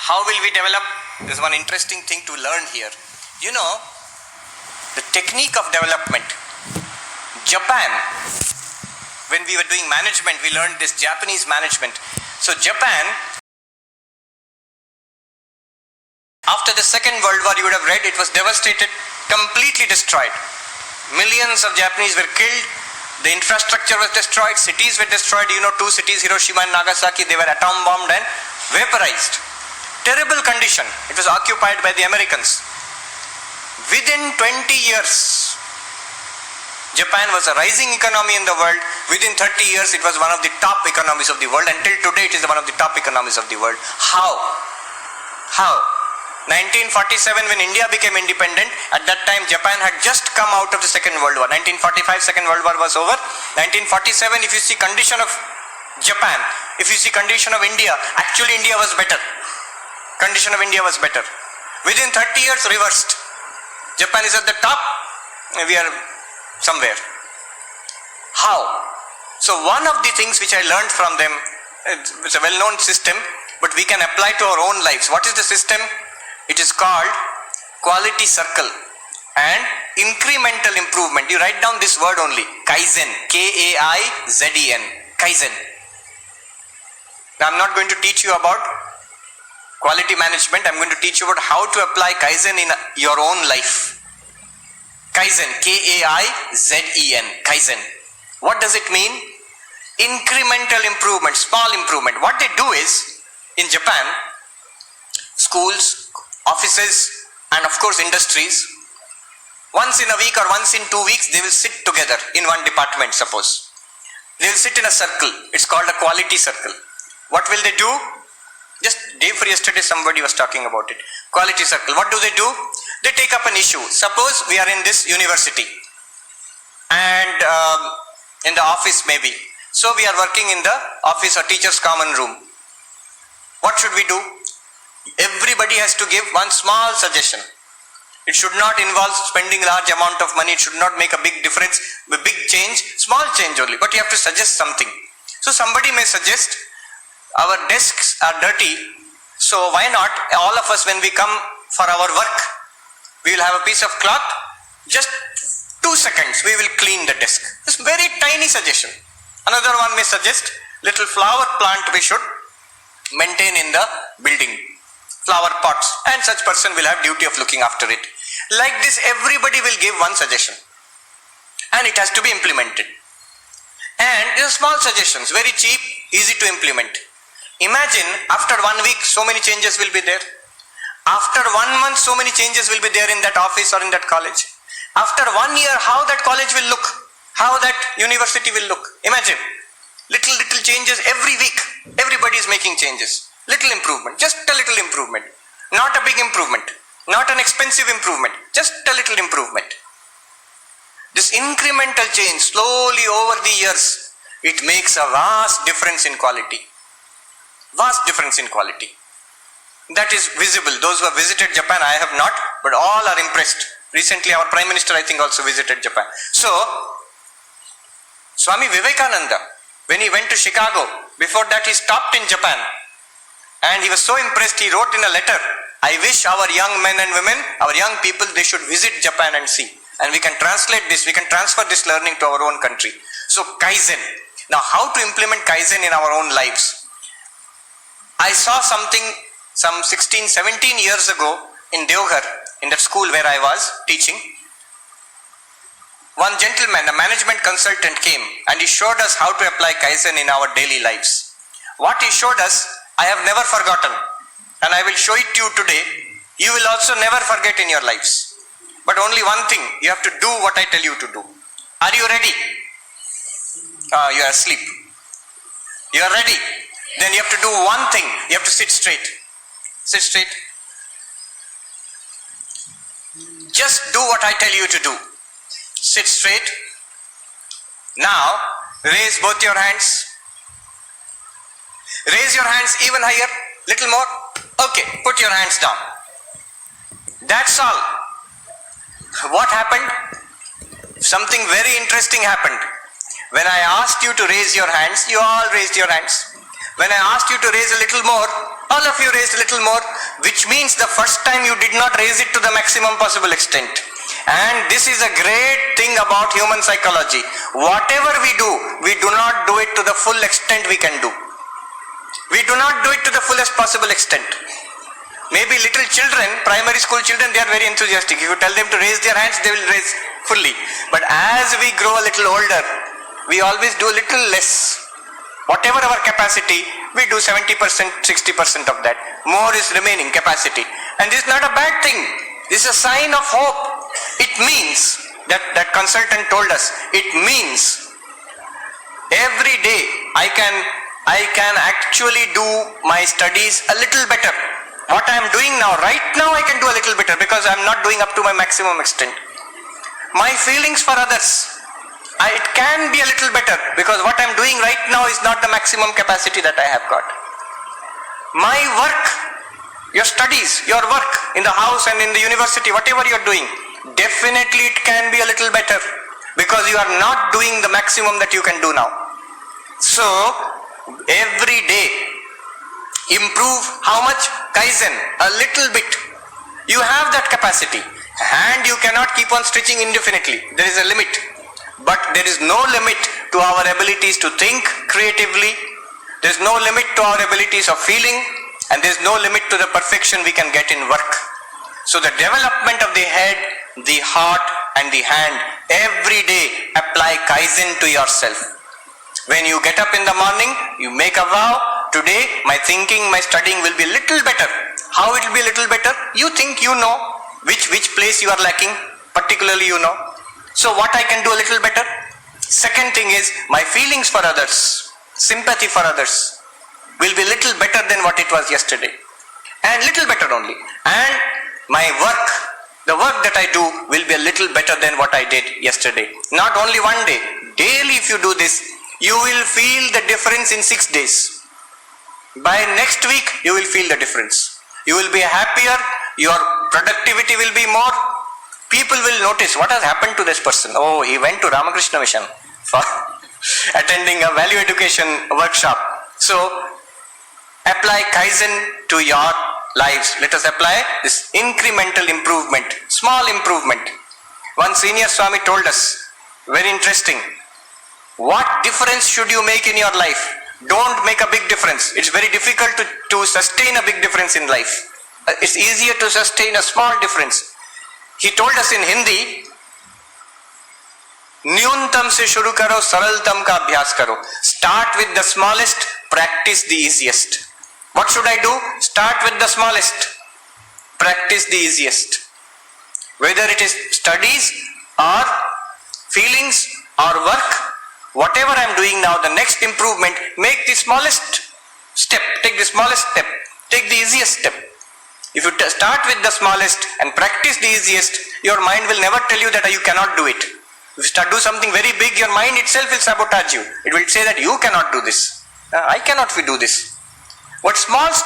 How will we develop? There's one interesting thing to learn here. You know, the technique of development. Japan, when we were doing management, we learned this Japanese management. So Japan, after the Second World War, you would have read, it was devastated, completely destroyed. Millions of Japanese were killed. The infrastructure was destroyed. Cities were destroyed. You know, 2 cities, Hiroshima and Nagasaki, they were atom bombed and vaporized. Terrible condition. It was occupied by the Americans. Within 20 years, Japan was a rising economy in the world. Within 30 years, it was one of the top economies of the world. Until today, it is one of the top economies of the world. How? 1947, when India became independent, at that time Japan had just come out of the Second World War. 1945, Second World War was over. 1947, if you see condition of Japan, if you see condition of India, actually India was better. Condition of India was better. Within 30 years, reversed. Japan is at the top, we are somewhere. How? So one of the things which I learned from them, it's a well-known system, but we can apply to our own lives. What is the system? It is called quality circle and incremental improvement. You write down this word only, Kaizen, K-A-I-Z-E-N, Kaizen. Now I'm not going to teach you about quality management. I'm going to teach you about how to apply Kaizen in your own life. Kaizen, K-A-I-Z-E-N, Kaizen. What does it mean? Incremental improvement, small improvement. What they do is, in Japan, schools, offices, and of course industries, once in a week or once in 2 weeks, they will sit together in one department, suppose. They will sit in a circle. It's called a quality circle. What will they do? Just day before yesterday, somebody was talking about it. Quality circle. What do? They take up an issue. Suppose we are in this university and in the office maybe. So we are working in the office or teacher's common room. What should we do? Everybody has to give one small suggestion. It should not involve spending large amount of money. It should not make a big difference, a big change, small change only. But you have to suggest something. So somebody may suggest, our desks are dirty, so why not all of us, when we come for our work, we will have a piece of cloth, just 2 seconds we will clean the desk. This very tiny suggestion. Another one may suggest, little flower plant we should maintain in the building, flower pots, and such person will have duty of looking after it. Like this, everybody will give one suggestion and it has to be implemented. And these are small suggestions, very cheap, easy to implement. Imagine after 1 week, so many changes will be there. After 1 month, so many changes will be there in that office or in that college. After 1 year, how that college will look, how that university will look. Imagine, little changes every week. Everybody is making changes. Little improvement, just a little improvement. Not a big improvement, not an expensive improvement, just a little improvement. This incremental change, slowly over the years, it makes a vast difference in quality. Vast difference in quality. That is visible. Those who have visited Japan, I have not, but all are impressed. Recently our Prime Minister, I think, also visited Japan. So, Swami Vivekananda, when he went to Chicago, before that he stopped in Japan. And he was so impressed, he wrote in a letter, I wish our young men and women, our young people, they should visit Japan and see. And we can translate this, we can transfer this learning to our own country. So Kaizen. Now how to implement Kaizen in our own lives? I saw something some 16, 17 years ago in Deoghar, in that school where I was teaching. One gentleman, a management consultant, came and he showed us how to apply Kaizen in our daily lives. What he showed us, I have never forgotten, and I will show it to you today. You will also never forget in your lives. But only one thing, you have to do what I tell you to do. Are you ready? You are asleep. You are ready? Then you have to do one thing. You have to sit straight. Sit straight. Just do what I tell you to do. Sit straight. Now, raise both your hands. Raise your hands even higher, little more. Okay, put your hands down. That's all. What happened? Something very interesting happened. When I asked you to raise your hands, you all raised your hands. When I asked you to raise a little more, All of you raised a little more, which means the first time you did not raise it to the maximum possible extent. And this is a great thing about human psychology. Whatever we do not do it to the full extent we can do. We do not do it to the fullest possible extent. Maybe little children, primary school children, they are very enthusiastic. If you tell them to raise their hands, they will raise fully. But as we grow a little older, we always do a little less. Whatever our capacity, we do 70%, 60% of that. More is remaining capacity. And this is not a bad thing. This is a sign of hope. It means, that consultant told us, it means every day I can actually do my studies a little better. What I am doing now, right now I can do a little better because I am not doing up to my maximum extent. My feelings for others, it can be a little better because what I am doing right now is not the maximum capacity that I have got. My work, your studies, your work in the house and in the university, whatever you are doing, definitely it can be a little better because you are not doing the maximum that you can do now. So, every day, improve how much? Kaizen, a little bit. You have that capacity and you cannot keep on stretching indefinitely. There is a limit. But there is no limit to our abilities to think creatively. There is no limit to our abilities of feeling, and there is no limit to the perfection we can get in work. So the development of the head, the heart and the hand, every day apply Kaizen to yourself. When you get up in the morning, you make a vow, today my thinking, my studying will be a little better. How it will be a little better? You think you know which place you are lacking, particularly you know. So what I can do a little better? Second thing is my feelings for others, sympathy for others will be little better than what it was yesterday. And little better only. And my work, the work that I do will be a little better than what I did yesterday. Not only one day, daily if you do this, you will feel the difference in 6 days. By next week, you will feel the difference. You will be happier, your productivity will be more. People will notice what has happened to this person. Oh, he went to Ramakrishna Mission for attending a value education workshop. So, apply Kaizen to your lives. Let us apply this incremental improvement, small improvement. One senior Swami told us, very interesting, what difference should you make in your life? Don't make a big difference. It's very difficult to sustain a big difference in life. It's easier to sustain a small difference. He told us in Hindi, न्यूनतम से शुरू करो, सरलतम का अभ्यास करो. Start with the smallest, practice the easiest. What should I do? Start with the smallest, practice the easiest. Whether it is studies or feelings or work, whatever I am doing now, the next improvement, make the smallest step, take the smallest step, take the easiest step. If you start with the smallest and practice the easiest, your mind will never tell you that you cannot do it. If you do something very big, your mind itself will sabotage you. It will say that you cannot do this. I cannot do this. What small step